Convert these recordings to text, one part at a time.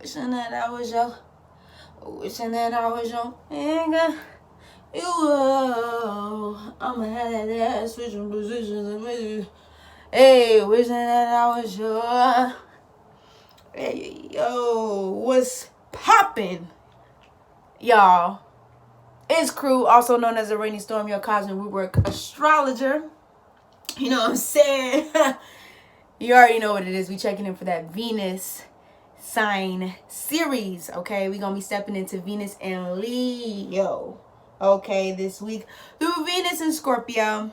Wishing that I was your nigga. I'ma have that switching positions with you. Hey, wishing that I was your. Hey, yo, what's poppin', y'all? It's Crew, also known as the Rainy Storm, your Cosmic Rootwork astrologer. You know what I'm saying? You already know what it is. We checking in for that Venus sign series, okay? We're gonna be stepping into Venus and Leo, okay, this week through Venus and Scorpio.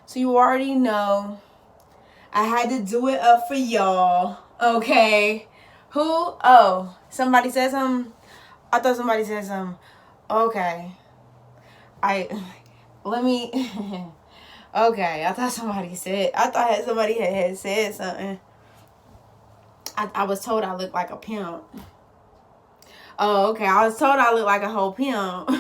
So you already know I had to do it up for y'all, okay? Who? Oh, somebody said something. I thought somebody said something. Okay, let me. Okay, I thought somebody had said something. I was told I looked like a pimp. Oh, okay. I was told I looked like a whole pimp.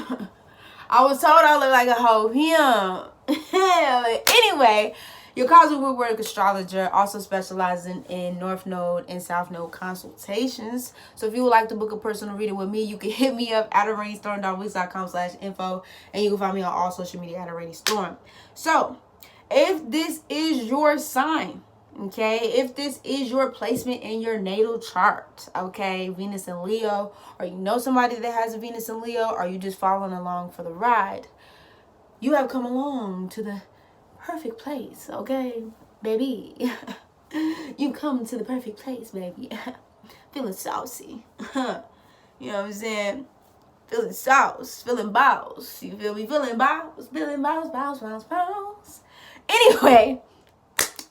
I was told I looked like a whole pimp. But anyway, your Cosmic Rootwork astrologer, also specializing in North Node and South Node consultations. So if you would like to book a personal reading with me, you can hit me up at rainstorm.wix.com/info, and you can find me on all social media at @rainstorm. So if this is your sign, okay, if this is your placement in your natal chart, okay, Venus and Leo, or you know somebody that has a Venus and Leo, or you just following along for the ride, you have come along to the perfect place, okay, baby. You come to the perfect place, baby. Feeling saucy. You know what I'm saying? Feeling sauce, feeling balls. You feel me? Feeling balls, balls. Anyway,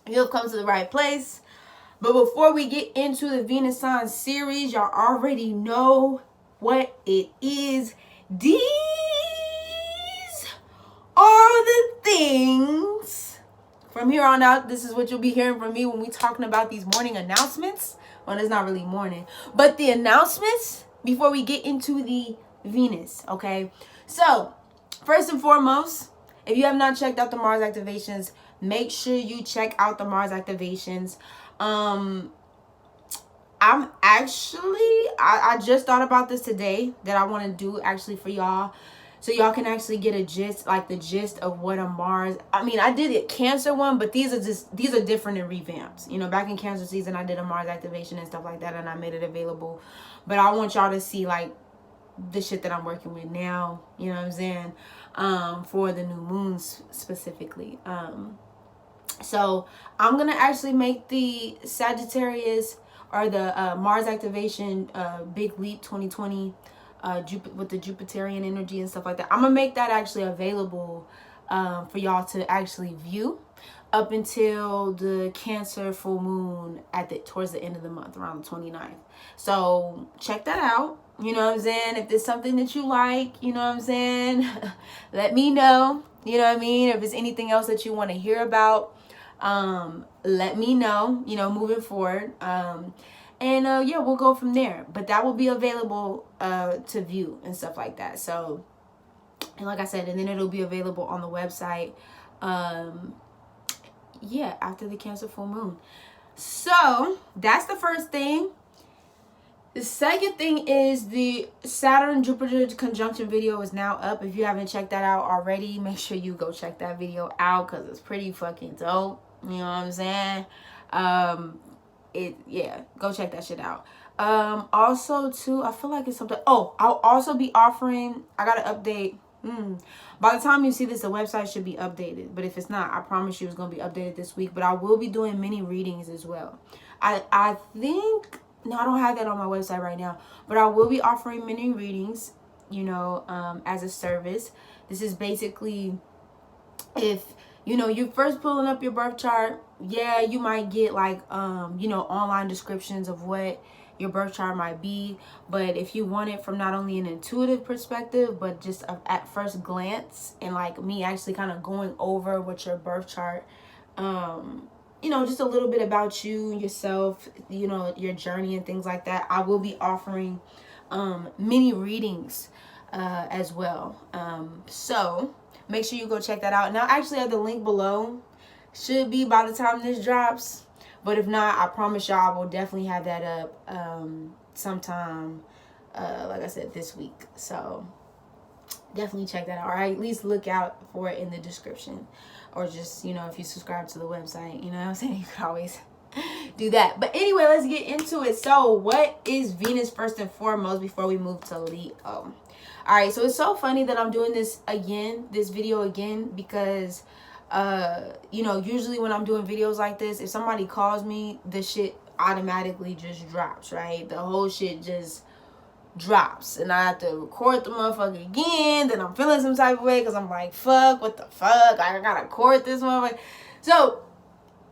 you've come to the right place. But before we get into the Venus sign series, y'all already know what it is. These are the things. From here on out, this is what you'll be hearing from me when we talking about these morning announcements. Well, it's not really morning, but the announcements before we get into the Venus, okay? So, first and foremost, if you have not checked out the Mars activations, make sure you check out the Mars activations. I'm actually, I just thought about this today that I want to do actually for y'all. So y'all can actually get a gist, like the gist of what a Mars, I mean, I did a Cancer one, but these are different and revamped. You know, back in Cancer season, I did a Mars activation and stuff like that, and I made it available. But I want y'all to see, like, the shit that I'm working with now, you know what I'm saying, for the new moons specifically. So I'm going to actually make the Sagittarius or the Mars activation Big Leap 2020 with the Jupiterian energy and stuff like that. I'm going to make that actually available for y'all to actually view up until the Cancer full moon towards the end of the month, around the 29th. So check that out. You know what I'm saying? If there's something that you like, you know what I'm saying? Let me know. You know what I mean? If there's anything else that you want to hear about, let me know, you know, moving forward. Yeah, we'll go from there. But that will be available to view and stuff like that. So, and like I said, and then it'll be available on the website. Yeah, after the Cancer full moon. So that's the first thing. The second thing is the Saturn-Jupiter conjunction video is now up. If you haven't checked that out already, make sure you go check that video out because it's pretty fucking dope. You know what I'm saying? Go check that shit out. Also, too, I feel like it's something. Oh, I'll also be offering. I got to update. By the time you see this, the website should be updated. But if it's not, I promise you it's going to be updated this week. But I will be doing mini readings as well. I think. No, I don't have that on my website right now, but I will be offering mini readings, you know, as a service. This is basically if, you know, you're first pulling up your birth chart. Yeah, you might get like, you know, online descriptions of what your birth chart might be. But if you want it from not only an intuitive perspective, but just at first glance and like me actually kind of going over what your birth chart, you know, just a little bit about you, yourself, you know, your journey and things like that. I will be offering mini readings as well. So make sure you go check that out. Now, actually, I have the link below. Should be by the time this drops. But if not, I promise y'all I will definitely have that up sometime, like I said, this week. So definitely check that out, or at least look out for it in the description, or just, you know, if you subscribe to the website, you know what I'm saying, you can always do that. But anyway, let's get into it. So what is Venus first and foremost before we move to Leo? All right, so it's so funny that I'm doing this video again, because you know, usually when I'm doing videos like this, if somebody calls me, the shit automatically just drops, right? The whole shit just drops, and I have to record the motherfucker again. Then I'm feeling some type of way, because I'm like, fuck, what the fuck, I gotta record this motherfucker. So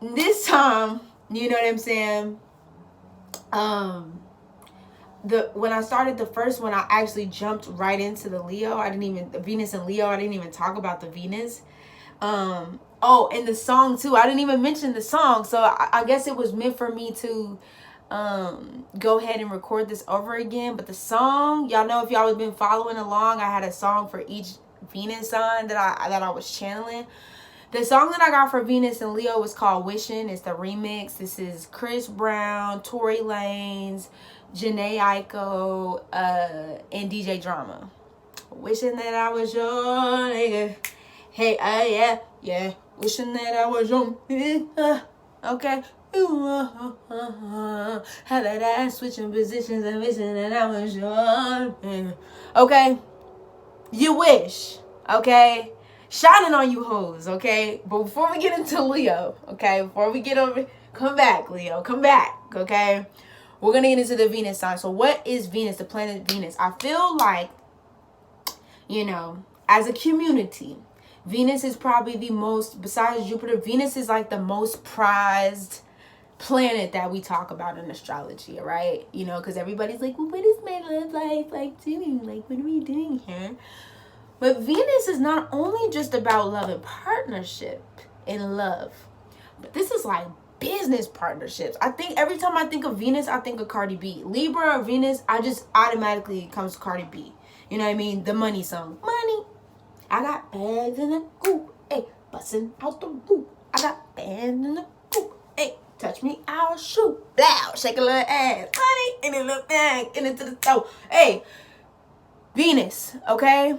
this time, you know what I'm saying, when I started the first one, I actually jumped right into the Leo. The Venus and Leo, I didn't even talk about the Venus. Oh, and the song too, I didn't even mention the song. So I guess it was meant for me to go ahead and record this over again. But the song, y'all know, if y'all have been following along, I had a song for each Venus sign that I was channeling. The song that I got for Venus and Leo was called Wishing. It's the remix. This is Chris Brown, Tory Lanez, Janae Aiko, and DJ Drama. Wishing that I was your nigga. Hey, yeah. Wishing that I was your nigga. Okay. How that ass switching positions and wishing that I was your nigga. Okay. You wish. Okay. Shining on you hoes. Okay. But before we get into Leo, okay, before we get over, come back, Leo. Come back. Okay. We're going to get into the Venus sign. So what is Venus, the planet Venus? I feel like, you know, as a community, Venus is probably the most, besides Jupiter, Venus is like the most prized planet that we talk about in astrology, right? You know, because everybody's like, well, what is my love life like doing? Like, what are we doing here? But Venus is not only just about love and partnership and love, but this is like business partnerships. I think every time I think of Venus, I think of Cardi B. Libra or Venus, I just automatically comes to Cardi B. You know what I mean? The money song. Money. I got bags in the coop. Hey, busting out the roof. I got bands in the coop. Hey, touch me, I'll shoot. Blow, shake a little ass. Money in a little bag, into the toe. Hey, Venus, okay?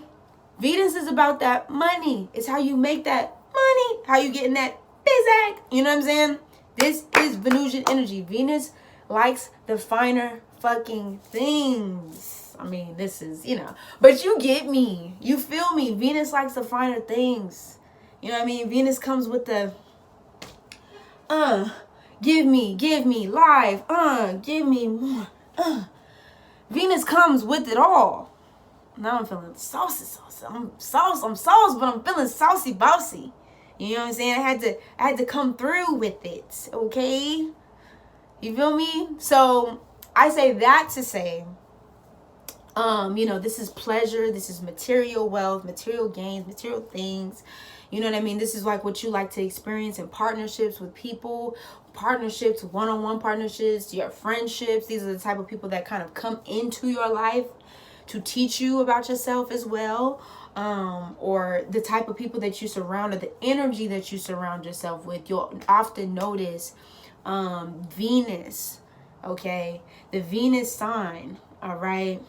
Venus is about that money. It's how you make that money. How you getting that bizag. You know what I'm saying? This is Venusian energy. Venus likes the finer fucking things. I mean, this is, you know. But you get me. You feel me? Venus likes the finer things. You know what I mean? Venus comes with the, give me life. Give me more. Venus comes with it all. Now I'm feeling saucy. I'm sauce, but I'm feeling saucy bossy. You know what I'm saying? I had to come through with it. Okay? You feel me? So I say that to say, you know, this is pleasure, this is material wealth, material gains, material things. You know what I mean? This is like what you like to experience in partnerships with people, partnerships, one-on-one partnerships, your friendships. These are the type of people that kind of come into your life to teach you about yourself as well, or the type of people that you surround, or the energy that you surround yourself with. You'll often notice Venus, okay, the Venus sign, all right,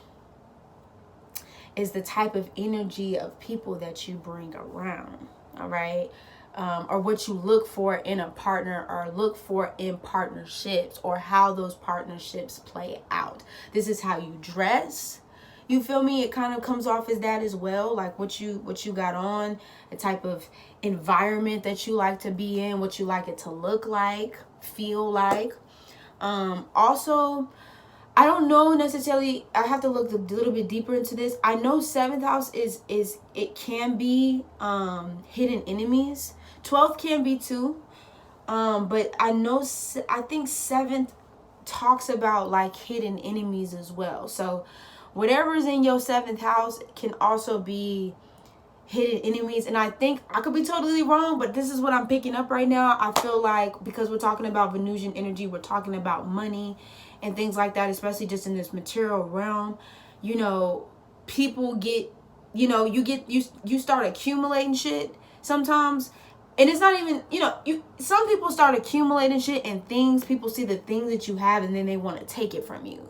is the type of energy of people that you bring around, all right, or what you look for in a partner, or look for in partnerships, or how those partnerships play out. This is how you dress. You feel me? It kind of comes off as that as well, like what you got on, the type of environment that you like to be in, what you like it to look like, feel like. Also, I don't know necessarily, I have to look a little bit deeper into this. I know 7th house is it can be hidden enemies. 12th can be too. But I think 7th talks about like hidden enemies as well. So whatever's in your 7th house can also be hidden enemies. And I think, I could be totally wrong, but this is what I'm picking up right now. I feel like because we're talking about Venusian energy, we're talking about money and things like that, especially just in this material realm. You know, people get, you know, you start accumulating shit sometimes. And it's not even, you know, some people start accumulating shit and things. People see the things that you have and then they want to take it from you.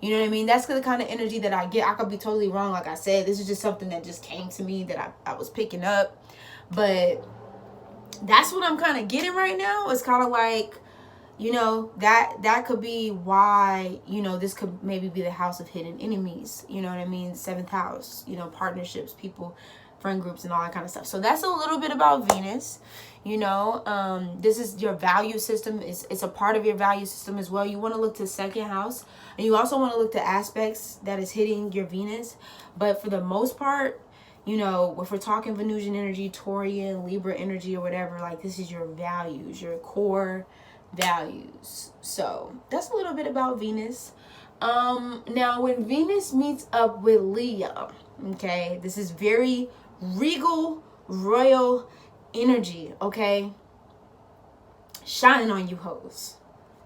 You know what I mean? That's the kind of energy that I get. I could be totally wrong. Like I said, this is just something that just came to me that I was picking up. But that's what I'm kind of getting right now. It's kind of like, you know, that could be why, you know, this could maybe be the house of hidden enemies. You know what I mean? 7th house, you know, partnerships, people, friend groups, and all that kind of stuff. So that's a little bit about Venus. You know, this is your value system. It's a part of your value system as well. You want to look to 2nd house, and you also want to look to aspects that is hitting your Venus. But for the most part, you know, if we're talking Venusian energy, Taurian, Libra energy, or whatever, like, this is your values, your core values. So that's a little bit about Venus. Now when Venus meets up with Leo, okay, this is very regal, royal energy, okay? Shining on you hoes.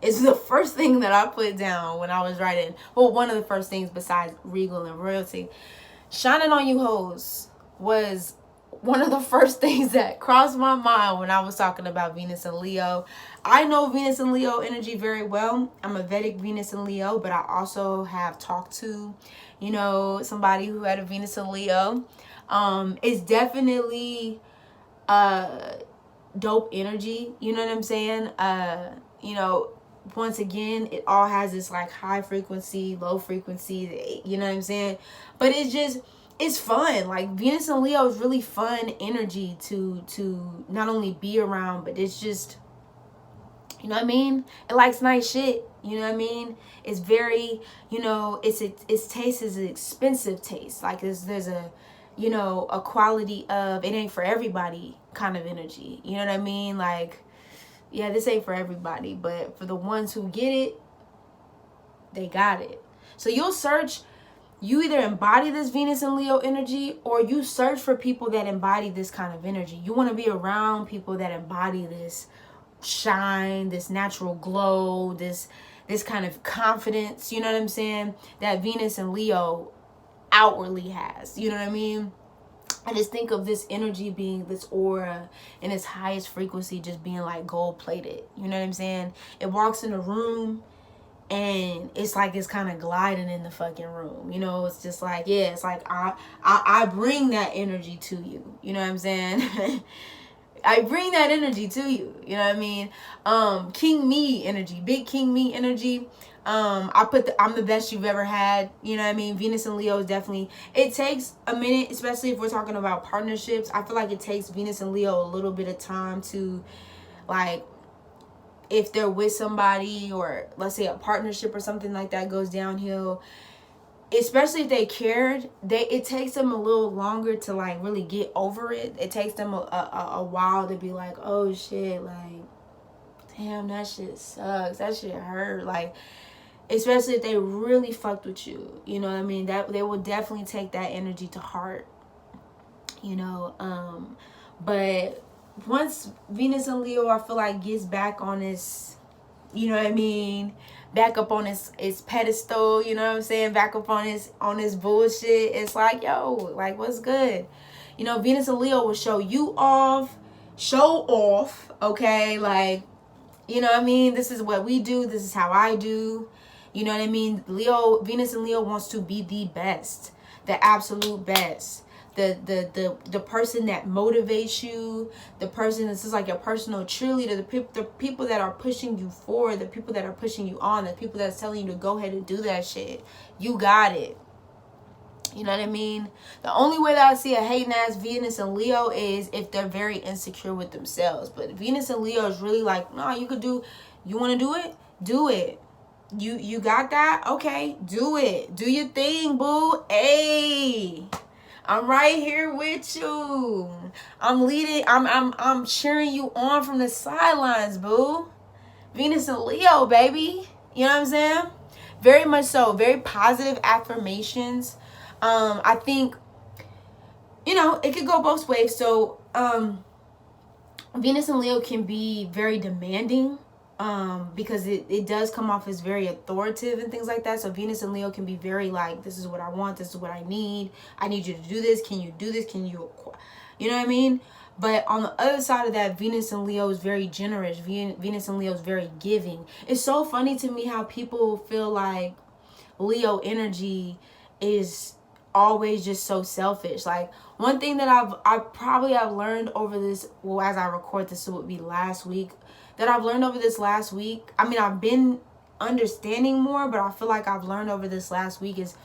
It's the first thing that I put down when I was writing. Well, one of the first things besides regal and royalty. Shining on you hoes was one of the first things that crossed my mind when I was talking about Venus and Leo. I know Venus and Leo energy very well. I'm a Vedic Venus and Leo, but I also have talked to, you know, somebody who had a Venus and Leo. It's definitely dope energy. You know what I'm saying? You know, once again, it all has this like high frequency, low frequency, you know what I'm saying? But it's fun. Like, Venus and Leo is really fun energy to not only be around, but it's just, you know what I mean? It likes nice shit. You know what I mean? It's very, you know, its taste is an expensive taste. Like, there's a, you know, a quality of, it ain't for everybody kind of energy. You know what I mean? Like, yeah, this ain't for everybody, but for the ones who get it, they got it. So you'll search, you either embody this Venus and Leo energy, or you search for people that embody this kind of energy. You want to be around people that embody this shine, this natural glow, this kind of confidence, you know what I'm saying, that Venus and Leo outwardly has. You know what I mean? I just think of this energy being, this aura in its highest frequency, just being like gold plated. You know what I'm saying? It walks in a room and it's like it's kind of gliding in the fucking room. You know, it's just like, yeah, it's like I bring that energy to you. You know what I'm saying? I bring that energy to you. You know what I mean? King me energy, big King me energy. I'm the best you've ever had. You know what I mean? Venus and Leo is definitely, it takes a minute, especially if we're talking about partnerships. I feel like it takes Venus and Leo a little bit of time to, like, if they're with somebody, or let's say a partnership or something like that goes downhill, especially if they cared, it takes them a little longer to like really get over it. It takes them a while to be like, oh shit, like, damn, that shit sucks, that shit hurt. Like, especially if they really fucked with you, you know what I mean? That they will definitely take that energy to heart, you know. But once Venus and Leo, I feel like, gets back on this, you know what I mean, back up on its pedestal, you know what I'm saying, back up on this bullshit, it's like, yo, like, what's good? You know, Venus and Leo will show off, okay? Like, you know what I mean? This is what we do. This is how I do. You know what I mean? Venus and Leo wants to be the best, the absolute best. The person that motivates you, the person that's just like your personal cheerleader, the people that are pushing you forward, the people that are pushing you on, the people that's telling you to go ahead and do that shit. You got it. You know what I mean? The only way that I see a hating ass Venus and Leo is if they're very insecure with themselves. But Venus and Leo is really like, no, you want to do it? Do it. You got that? Okay, do it. Do your thing, boo. Hey, I'm right here with you. I'm leading. I'm cheering you on from the sidelines, boo. Venus and Leo, baby. You know what I'm saying? Very much so. Very positive affirmations. I think, you know, it could go both ways. So, Venus and Leo can be very demanding, because it does come off as very authoritative and things like that. So Venus and Leo can be very like, this is what I want, this is what I need you to do this, can you do this, you know what I mean? But on the other side of that, Venus and Leo is very generous. Venus and Leo is very giving. It's so funny to me how people feel like Leo energy is always just so selfish. Like, one thing that I've learned over this, well, as I record this, it would be last week, that I've learned over this last week. I mean, I've been understanding more, but I feel like I've learned over this last week is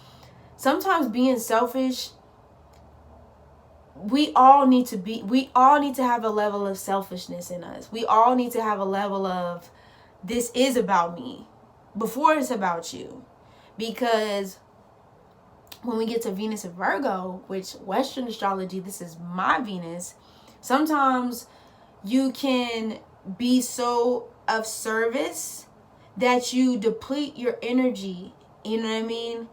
sometimes being selfish, we all need to have a level of selfishness in us. We all need to have a level of, this is about me before it's about you. Because when we get to Venus and Virgo, which Western astrology, this is my Venus, sometimes you can be so of service that you deplete your energy. You know what I mean?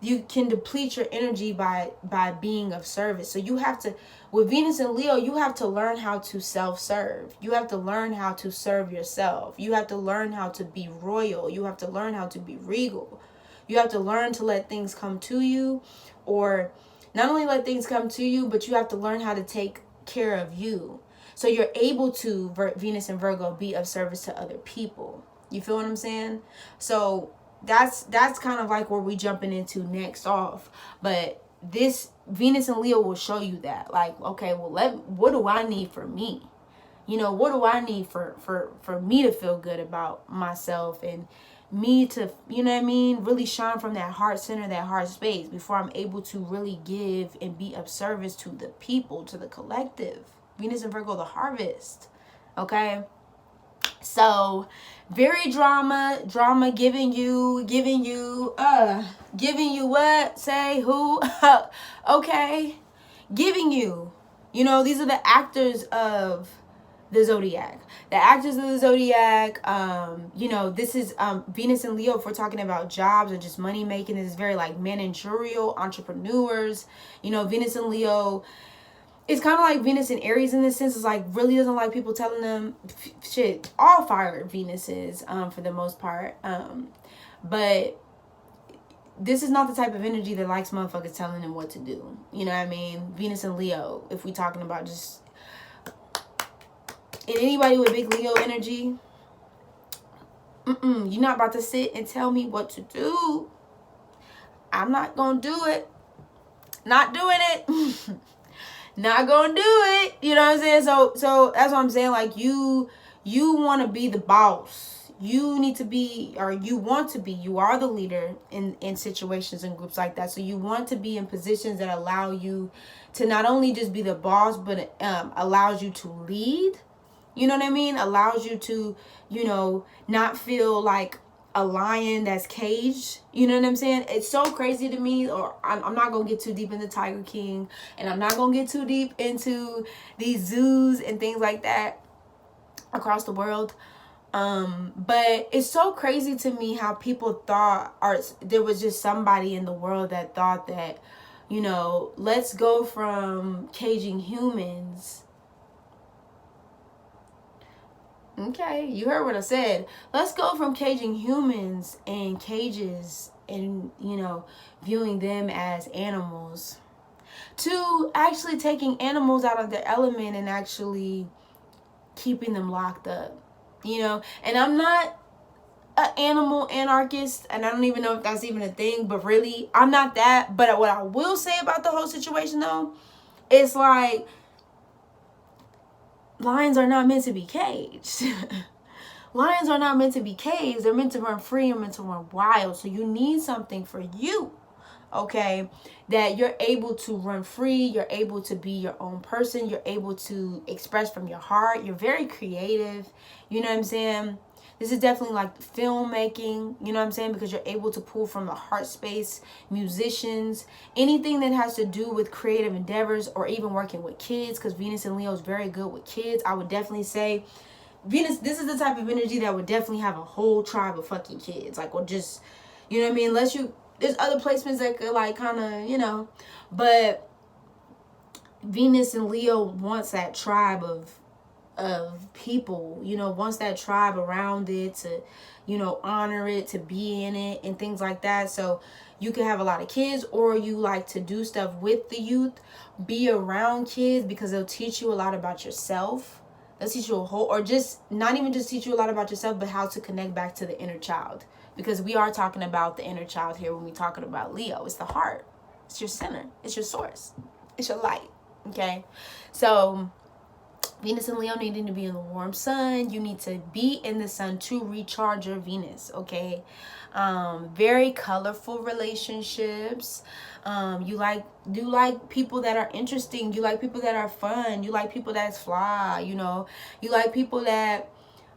You can deplete your energy by being of service. So you have to, with Venus and Leo, you have to learn how to self-serve. You have to learn how to serve yourself. You have to learn how to be royal. You have to learn how to be regal. You have to learn to let things come to you, or not only let things come to you, but you have to learn how to take care of you. So you're able to, Venus and Virgo, be of service to other people. You feel what I'm saying? So that's kind of like where we jumping into next off. But this Venus and Leo will show you that. Like, okay, well, what do I need for me? You know, what do I need for me to feel good about myself, and me to, you know what I mean, really shine from that heart center, that heart space, before I'm able to really give and be of service to the people, to the collective. Venus and Virgo, the harvest. Okay? So, very drama, giving you what? Say who? Okay. Giving you. You know, these are the actors of the zodiac. The actors of the zodiac, you know, this is Venus and Leo. If we're talking about jobs or just money making, this is very like managerial, entrepreneurs. You know, Venus and Leo, it's kind of like Venus and Aries in this sense. It's like really doesn't like people telling them shit. All fire Venuses, for the most part. But this is not the type of energy that likes motherfuckers telling them what to do. You know what I mean? Venus and Leo, if we talking about just, and anybody with big Leo energy, you're not about to sit and tell me what to do. I'm not gonna do it. Not doing it. Not gonna do it. You know what I'm saying? So that's what I'm saying. Like, you want to be the boss. You need to be, or you want to be, you are the leader in situations and groups like that. So you want to be in positions that allow you to not only just be the boss, but allows you to lead. You know what I mean? Allows you to, you know, not feel like a lion that's caged. You know what I'm saying? It's so crazy to me, or I'm not going to get too deep into Tiger King, and I'm not going to get too deep into these zoos and things like that across the world. But it's so crazy to me how people thought, or there was just somebody in the world that thought that, you know, let's go from caging humans. Okay, you heard what I said. Let's go from caging humans in cages and, you know, viewing them as animals, to actually taking animals out of their element and actually keeping them locked up, you know. And I'm not an animal anarchist, and I don't even know if that's even a thing, but really, I'm not that. But what I will say about the whole situation, though, it's like, lions are not meant to be caged. Lions are not meant to be caged. They're meant to run free and meant to run wild. So you need something for you, okay, that you're able to run free. You're able to be your own person. You're able to express from your heart. You're very creative. You know what I'm saying? This is definitely like filmmaking, you know what I'm saying? Because you're able to pull from the heart space, musicians, anything that has to do with creative endeavors, or even working with kids, because Venus and Leo is very good with kids. I would definitely say Venus, this is the type of energy that would definitely have a whole tribe of fucking kids. Like, or just, you know what I mean? Unless you, there's other placements that could like kind of, you know, but Venus and Leo wants that tribe of people, you know, wants that tribe around it to, you know, honor it, to be in it and things like that. So you can have a lot of kids, or you like to do stuff with the youth, be around kids, because they'll teach you a lot about yourself. They'll teach you a whole, or just not even just teach you a lot about yourself, but how to connect back to the inner child. because we are talking about the inner child here when we're talking about Leo. It's the heart. It's your center. It's your source. It's your light. Okay? So Venus and Leo needing to be in the warm sun. You need to be in the sun to recharge your Venus, okay? Very colorful relationships. You like people that are interesting. You like people that are fun. You like people that's fly, you know. You like people that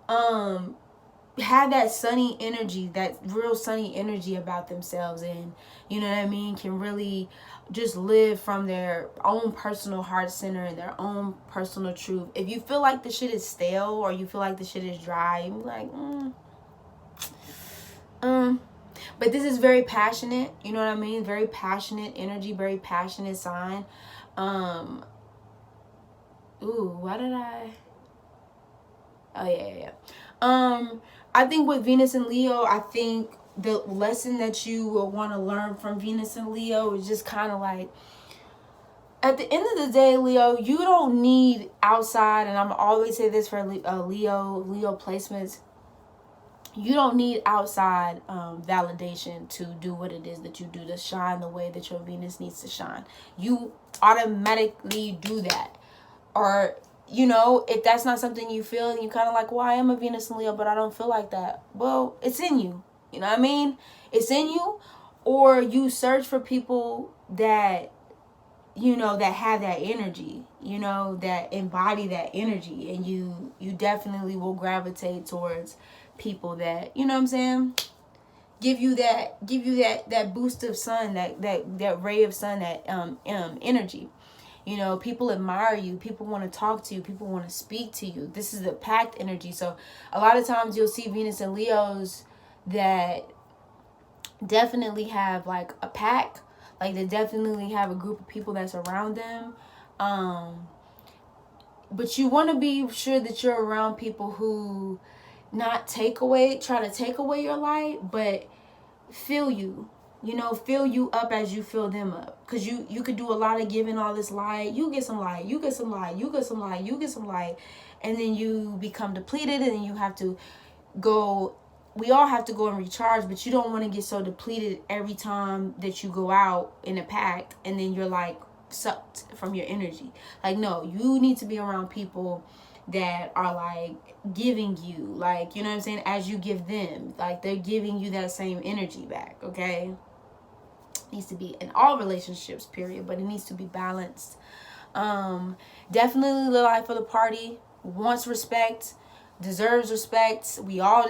have that sunny energy, that real sunny energy about themselves, and you know what I mean, can really just live from their own personal heart center and their own personal truth. If you feel like the shit is stale or you feel like the shit is dry, you be like, but this is very passionate, you know what I mean? Very passionate energy, very passionate sign. Why did I? Oh yeah. I think with Venus and Leo, I think the lesson that you will want to learn from Venus and Leo is just kind of like, at the end of the day, Leo, you don't need outside, and I'm always say this for Leo placements, you don't need outside validation to do what it is that you do, to shine the way that your Venus needs to shine. You automatically do that. Or, you know, if that's not something you feel, and you kind of like, well, I am a Venus and Leo, but I don't feel like that. Well, it's in you. You know what I mean? It's in you. Or you search for people that, you know, that have that energy, you know, that embody that energy. And you definitely will gravitate towards people that, you know what I'm saying, give you that boost of sun, that ray of sun, that energy. You know, people admire you. People want to talk to you. People want to speak to you. This is the packed energy. So a lot of times you'll see Venus and Leos that definitely have like a pack. Like they definitely have a group of people that's around them. But you want to be sure that you're around people who not try to take away your light, but fill you. You know, fill you up as you fill them up. Because you could do a lot of giving all this light. You get some light. You get some light. You get some light. You get some light. And then you become depleted. And then you have to go. We all have to go and recharge. But you don't want to get so depleted every time that you go out in a pack. And then you're like sucked from your energy. Like, no. You need to be around people that are like giving you. Like, you know what I'm saying? As you give them. Like, they're giving you that same energy back. Okay? Needs to be in all relationships, period, but it needs to be balanced. Definitely the life of the party, wants respect, deserves respect. We all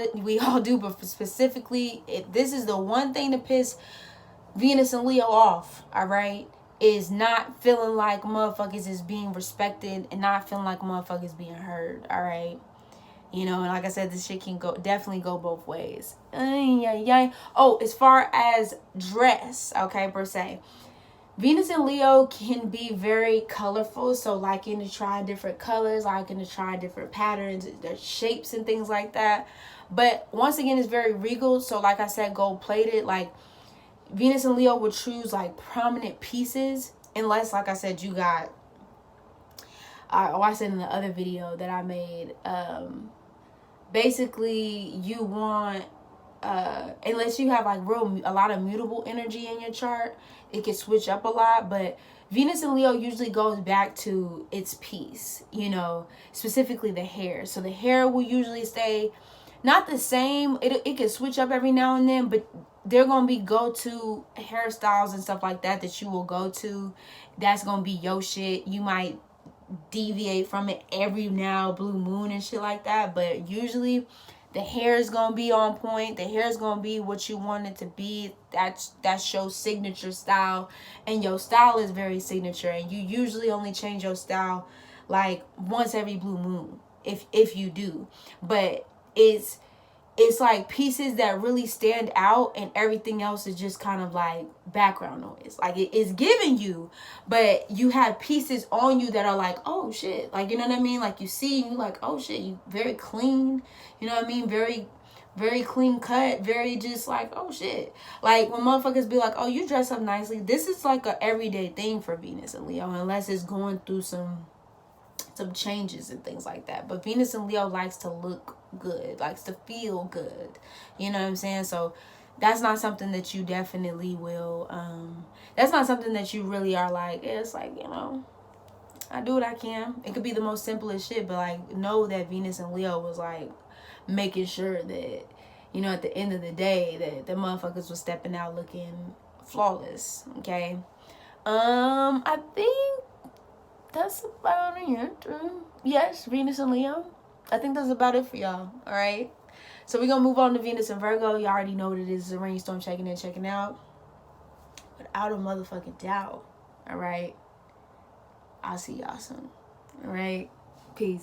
do, but specifically, this is the one thing to piss Venus and Leo off, all right, is not feeling like motherfuckers is being respected and not feeling like motherfuckers being heard, all right? You know, and like I said, this shit can definitely go both ways. Oh, as far as dress, okay, per se. Venus and Leo can be very colorful. So liking to try different colors, liking to try different patterns, their shapes and things like that. But once again, it's very regal. So like I said, gold plated. Like Venus and Leo would choose like prominent pieces. Unless, like I said, you got... I said in the other video that I made... basically you want unless you have like a lot of mutable energy in your chart, it can switch up a lot. But Venus and Leo usually goes back to its piece, you know, specifically the hair. So the hair will usually stay not the same. It can switch up every now and then, but they're gonna be go-to hairstyles and stuff like that you will go to. That's gonna be your shit. You might deviate from it every now blue moon and shit like that, but usually the hair is gonna be on point. The hair is gonna be what you want it to be. That's your signature style, and your style is very signature, and you usually only change your style like once every blue moon, if you do. But it's like pieces that really stand out, and everything else is just kind of like background noise. Like it's giving you, but you have pieces on you that are like, oh shit. Like, you know what I mean? Like you see, and you're like, oh shit, you very clean. You know what I mean? Very, very clean cut. Very just like, oh shit. Like when motherfuckers be like, oh, you dress up nicely. This is like a everyday thing for Venus and Leo, unless it's going through some some changes and things like that. But Venus and Leo likes to look good, likes to feel good. You know what I'm saying? So that's not something that you definitely will, that's not something that you really are like, it's like, you know, I do what I can. It could be the most simplest shit, but like, know that Venus and Leo was like making sure that, you know, at the end of the day, that the motherfuckers was stepping out looking flawless. Okay. I think that's about it. Yes, Venus and Leo. I think that's about it for y'all. All right. So we're gonna move on to Venus and Virgo. You already know what it is. It's a rainstorm, checking in, checking out. Without a motherfucking doubt. All right. I'll see y'all soon. All right. Peace.